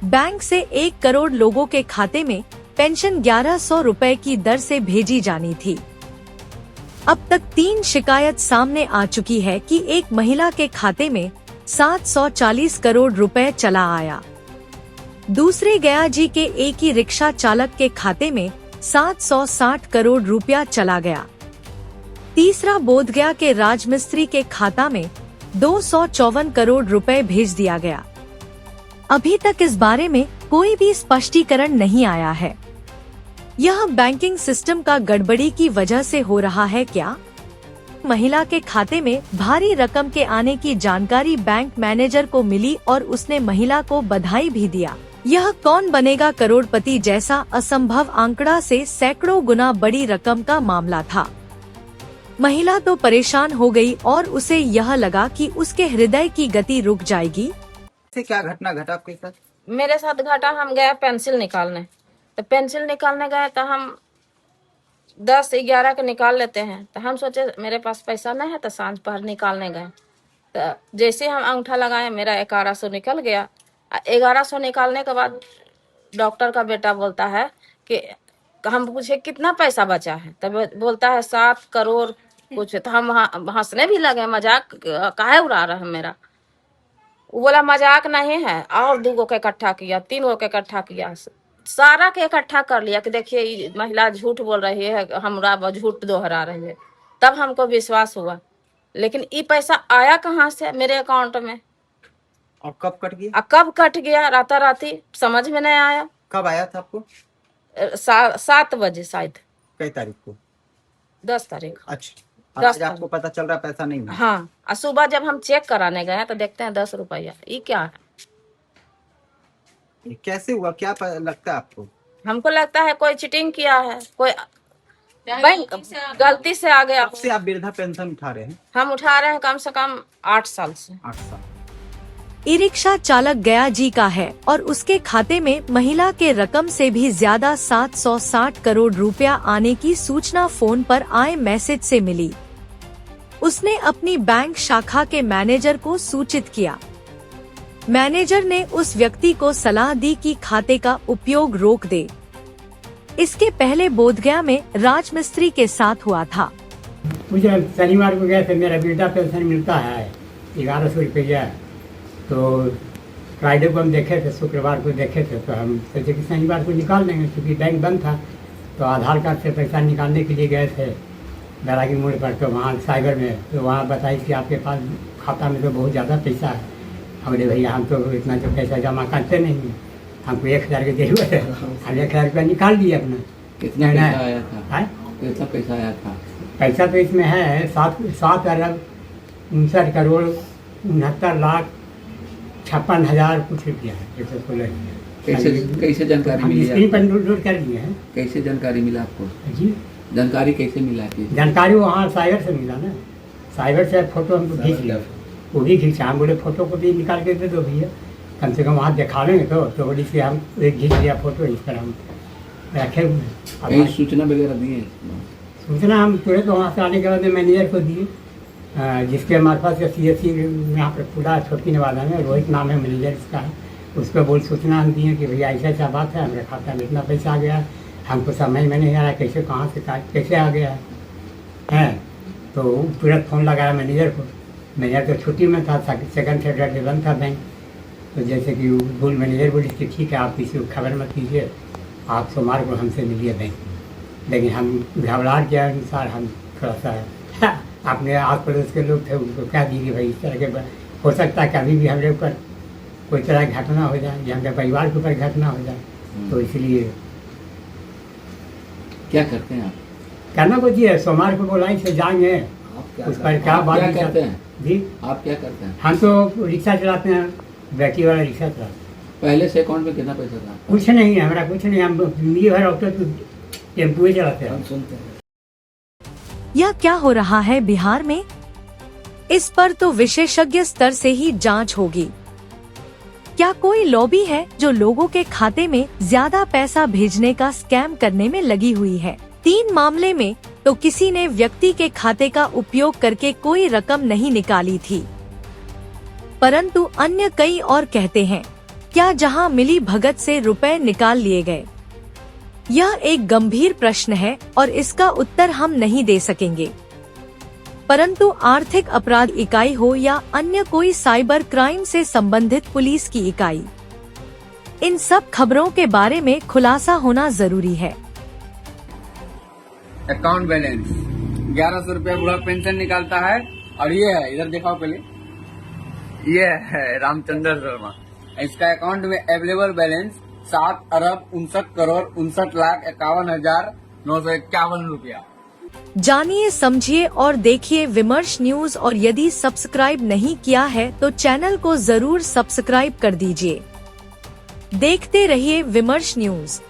Bank से 1 करोड़ लोगों के खाते में पेंशन 1100 रुपए की दर से भेजी जानी थी। अब तक 3 शिकायत सामने आ चुकी है कि एक महिला के खाते में 740 करोड़ रुपए चला आया। दूसरे गया जी के एक ही रिक्शा चालक के खाते में 760 करोड़ रुपया चला गया। तीसरा बोधगया के राजमिस्त्री के खाता में 254 करोड़ रुपए भेज दिया गया। अभी तक इस बारे में कोई भी स्पष्टीकरण नहीं आया है। यह बैंकिंग सिस्टम का गड़बड़ी की वजह से हो रहा है क्या? महिला के खाते में भारी रकम के आने की जानकारी बैंक मैनेजर को मिली और उसने महिला को बधाई भी दिया। यह कौन बनेगा करोड़पति जैसा असंभव आंकड़ा से सैकड़ों गुना बड़ी रकम का मामला था। महिला तो परेशान हो गई और उसे यह लगा कि उसके हृदय की गति रुक जाएगी। क्या घटना घटा आपके साथ? मेरे साथ घटा, हम गए पेंसिल निकालने, तो पेंसिल निकालने गए तो हम 10-11 के निकाल लेते हैं। तो हम सोचे मेरे पास पैसा नहीं है, तो सांझ पहर निकालने गए। तो जैसे हम अंगूठा लगाए मेरा 1100 निकल गया। 1100 निकालने के बाद डॉक्टर का बेटा बोलता है कि हम पूछे कितना पैसा बचा है, तब बोलता है 7 करोड़ कुछ। तो हम हंसने भी लगे, मजाक काहे उड़ा रहा है मेरा। वो बोला मजाक नहीं है, और 2 गो के इकट्ठा किया, 3 गो के इकट्ठा किया, सारा के इकट्ठा कर लिया कि देखिए ये महिला झूठ बोल रही है, हमरा झूठ दोहरा रही है। तब हमको विश्वास हुआ। लेकिन ये पैसा आया कहाँ से मेरे अकाउंट में और कब कट गया? कब कट गया राताराती समझ में नहीं आया। कब आया था आपको? 7 बजे शायद। कई तारीख को? 10 तारीख। अच्छा, 10 आज आपको पता चल रहा पैसा नहीं है? हाँ, और सुबह जब हम चेक कराने गए तो देखते हैं 10 रुपया। ये क्या है? ये कैसे हुआ, क्या लगता है आपको? हमको लगता है कोई चीटिंग किया है, कोई बैंक गलती से आ गया। कब से आप वृद्धा पेंशन उठा रहे हैं? हम उठा रहे हैं कम से कम 8 साल से। 8 साल। ई रिक्शा चालक गया जी का है और उसके खाते में महिला के रकम से भी ज्यादा 760 करोड़ रुपया आने की सूचना फोन पर आए मैसेज से मिली। उसने अपनी बैंक शाखा के मैनेजर को सूचित किया। मैनेजर ने उस व्यक्ति को सलाह दी कि खाते का उपयोग रोक दे। इसके पहले बोधगया में राजमिस्त्री के साथ हुआ था। मुझे शनिवार को गए थे, मेरा वृद्धा पेंशन मिलता है 1100 रुपया। तो फ्राइडे को हम देखे थे, शुक्रवार को देखे थे, तो हम सोचे कि शनिवार को निकाल देंगे क्योंकि बैंक बंद था। तो आधार कार्ड से पैसा निकालने के लिए गए थे बैरागी मोड़ पर, तो वहाँ साइबर में, तो वहाँ बताई कि आपके पास खाता में तो बहुत ज़्यादा पैसा है। हमने भैया हम तो इतना जो पैसा जमा करते नहीं हैं, हमको 1000 की जरूरत है। हम 1000 रुपया निकाल दिए अपना। कितना पैसा आया था? कितना पैसा आया था? पैसा तो इसमें है 7 अरब 59 करोड़ 69 लाख 56,000 कुछ रुपया है। कैसे जानकारी मिली? स्क्रीन पर नोट कर दिए हैं। कैसे जानकारी मिला आपको? जी, जानकारी कैसे मिला? जानकारी वहाँ साइबर से मिला ना। साइबर से फोटो हमको खींच लिया, वो भी खींचा। हम बोले फोटो को भी निकाल के दे दो भैया, कम से कम वहाँ दिखा लेंगे। तो बोली से हम एक खींच लिया फोटो, इस पर हम रखे हुए। सूचना वगैरह दिए? सूचना हम तुरंत वहाँ से आने के बाद मैनेजर को दिए, जिसके मार्फत से CSC यहाँ पर पूरा छोटी नवादा में रोहित नाम है मैनेजर इसका है। उसको बोल सूचना हम दिए कि भैया ऐसा ऐसा बात है, हमारे खाता में इतना पैसा आ गया है, हमको समझ में नहीं आ रहा कैसे कहाँ से कैसे आ गया है। तो तुरंत फ़ोन लगाया मैनेजर को। मैनेजर तो छुट्टी में था, 2nd सैटरडे बंद था बैंक। तो जैसे कि बोल मैनेजर बोली कि ठीक है आप किसी को खबर मत कीजिए, आप सोमवार को हमसे मिलिए बैंक। लेकिन हम घबराहट के अनुसार हम थोड़ा सा अपने आस पड़ोस के लोग थे उनको कह दिए कि भाई इस तरह के हो सकता है कभी भी हमारे ऊपर कोई तरह की घटना हो जाए या हमारे परिवार के ऊपर घटना हो जाए। तो इसलिए क्या करते हैं आप? करना कुछ है, सोमवार को बोलाई से जाएंगे उस पर क्या बात करते हैं जी। आप क्या करते हैं? हम तो रिक्शा चलाते हैं, बैटरी वाला रिक्शा चलाते हैं। पहले से अकाउंट में कितना पैसा था? कुछ नहीं है हमारा, कुछ नहीं। हम ये भर ऑटो टेम्पो चलाते हैं। सुनते हैं यह क्या हो रहा है बिहार में? इस पर तो विशेषज्ञ स्तर से ही जांच होगी। क्या कोई लॉबी है जो लोगों के खाते में ज्यादा पैसा भेजने का स्कैम करने में लगी हुई है? 3 मामले में तो किसी ने व्यक्ति के खाते का उपयोग करके कोई रकम नहीं निकाली थी, परंतु अन्य कई और कहते हैं क्या जहां मिली भगत से रुपए निकाल लिए गए? यह एक गंभीर प्रश्न है और इसका उत्तर हम नहीं दे सकेंगे। परंतु आर्थिक अपराध इकाई हो या अन्य कोई साइबर क्राइम से संबंधित पुलिस की इकाई, इन सब खबरों के बारे में खुलासा होना जरूरी है। अकाउंट बैलेंस 1100 रुपया बुढ़ा पेंशन निकालता है। और ये है, इधर दिखाओ पहले, ये है रामचंद्र शर्मा। इसका अकाउंट में अवेलेबल बैलेंस 7,69,59,51,951 रुपया। जानिए, समझिए और देखिए विमर्श न्यूज। और यदि सब्सक्राइब नहीं किया है तो चैनल को जरूर सब्सक्राइब कर दीजिए। देखते रहिए विमर्श न्यूज।